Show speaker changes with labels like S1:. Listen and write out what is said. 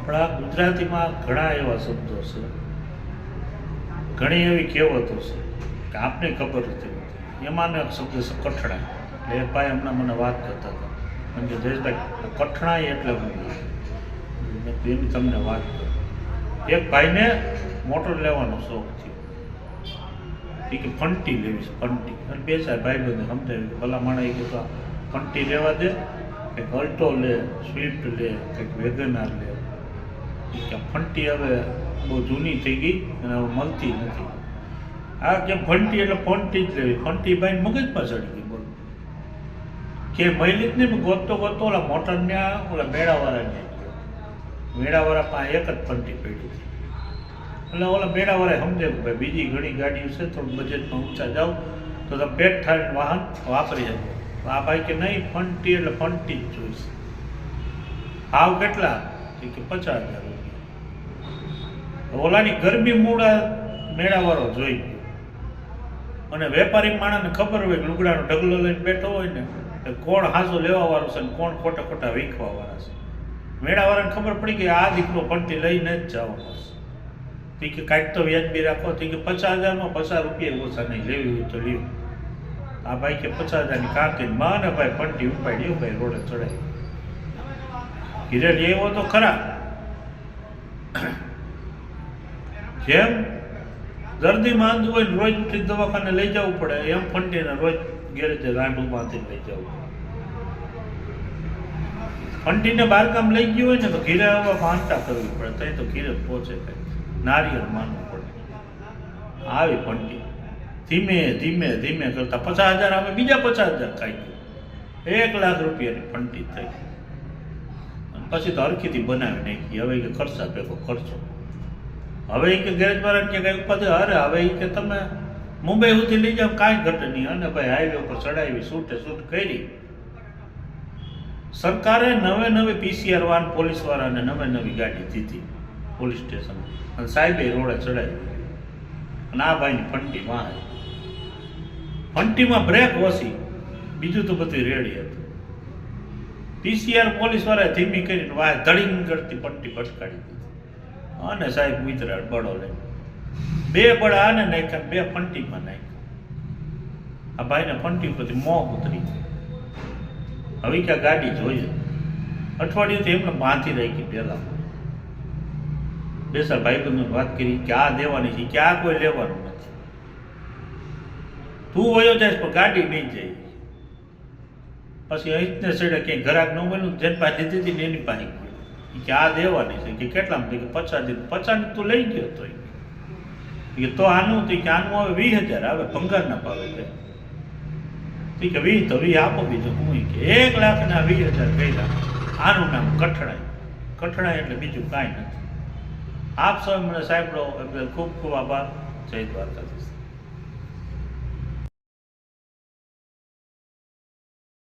S1: આપણા ગુજરાતીમાં ઘણા એવા શબ્દો છે, ઘણી એવી કહેવતો છે કે આપને ખબર નથી હોતી. એમાંનો એક શબ્દ છે કઠણા. એટલે એક ભાઈ હમણાં મને વાત કરતા હતા, એમ કે જયેશભાઈ કઠણાઈ એટલે હું એની તમને વાત કરું. એક ભાઈને મોટર લેવાનો શોખ થયો, એ કે ફંટી લેવી છે, ફંટી. અને બે ચાર ભાઈ બંને સમજાવ્યું કે ભલા માણા એ કે ફંટી લેવા દે, કંઈક અલ્ટો લે, સ્વિફ્ટ લે, કંઈક વેગનાર લે. કે ફંટી હવે બહુ જૂની થઈ ગઈ અને હવે મળતી નથી. આ કે ફંટી એટલે ફંટી જ લેવી. ફંટી ભાઈ મગજમાં ચડી ગઈ. બોલો કે મહિલિત ને ગોતતો ગોતતો ઓલા મોટરના ઓલા મેળાવાળાને ગયો. મેળાવાળા પાસે એક જ ફંટી પડી હતી. એટલે ઓલા મેળાવાળાએ સમજે કે ભાઈ બીજી ઘણી ગાડીઓ છે, થોડું બજેટમાં ઊંચા જાઓ તો તમે પેટ ઠારીને વાહન વાપરી શકો. આ ભાઈ કે નહીં, ફંટી એટલે ફંટી જ જોઈશે. ભાવ કેટલા? કે 50,000 રૂપિયા. ઓલાની ગરમી મૂળા મેળાવાળો જોઈ ગયો. અને વેપારી માણસને ખબર હોય કે લુગડાનો ઢગલો લઈને બેઠો હોય ને કે કોણ હાજો લેવાવાળું છે ને કોણ ખોટા ખોટા વીખવાવાળા છે. મેળાવાળાને ખબર પડી કે આ દીકરો ફંટી લઈને જ જવાનો છે. કે કાંઈક તો વ્યાજબી રાખો. કે 50,000માં 50 રૂપિયા ઓછા નહીં, લેવી હોય તો લેવું. આ ભાઈ કે 50,000ની કાંકીને માં ને ભાઈ ફંટી ઉપાડી ભાઈ રોડે ચડાવી. ઘીરે એવો તો ખરા. જેમ દર્દી માંદું હોય રોજ ઉઠી દવાખાને લઈ જવું પડે, એમ ફંટીને રોજ ગેરેજે રાંડુમાંથી લઈ જવું પડે. ફંટીને બારકામ લઈ ગયું હોય ને તો ઘીરે આવવા માનતા કરવી પડે, ત્યાં તો ઘીરે પહોંચે કંઈ નારિયેળ માનવું પડે. આવી ફંટી ધીમે ધીમે ધીમે કરતા 50,000 આવે, બીજા 50,000 ખાઈ ગયું. 1 લાખ રૂપિયાની ફંટી થઈ. પછી તો હરખીથી બનાવી નાખી. હવે કે ખર્ચા ભેગો ખર્ચો. હવે કે ગેરેજ વાળા કે કઈ ઉપાધિ, અરે હવે કે તમે મુંબઈ સુધી લઈ જાઓ કાંઈ ઘટે નહીં. અને ભાઈ હાઈવે ઉપર ચડાવી, છૂટે છૂટ કરી. સરકારે નવે PCR વાન પોલીસ વાળાને નવી ગાડી દીધી પોલીસ સ્ટેશન, અને સાહેબે રોડે ચડાવી. અને આ ભાઈની ફંટી વાહ, ફંટીમાં બ્રેક ઓછી, બીજું તો બધું રેડી હતું. PCR પોલીસ વાળાએ ધીમી કરીને વાહ ધડીંગ કરતી ફંટી ભટકાડી દીધી. અને સાહેબ મિત્ર બળો લે 2 બળા આને નાખ્યા, 2 ફંટીમાં નાખ્યા. આ ભાઈને ફંટી પરથી મોહ ઉતરી. હવે ક્યાં ગાડી જોઈએ. અઠવાડિયુંથી એમને બાંધી રાખી. પહેલા બેસા ભાઈબંધોને વાત કરી કે આ દેવાની છે, કે આ કોઈ લેવાનું નથી. તું વયો જાય પણ ગાડી નહીં જાય. પછી અહીંને છેડે ક્યાંય ઘરાક ન મળ્યું, જેને પાસે લીધી હતી ને એની પાસે ગયો કે આ દેવાની છે. કે કેટલામાં? કે 50,000 તું લઈ ગયો તો કે તો આનું તો કે આનું હવે 20,000 આવે ભંગારના ભાવે. કે 20 તો 20 આપો, બીજું હું કે 1 લાખના 20,000 ગયેલા. આનું નામ કઠણાઈ. કઠણાઈ એટલે બીજું કાંઈ નથી. આપ સૌ મને સાંભળો એટલે ખૂબ ખૂબ આભાર. જય દ્વારકાધીશ.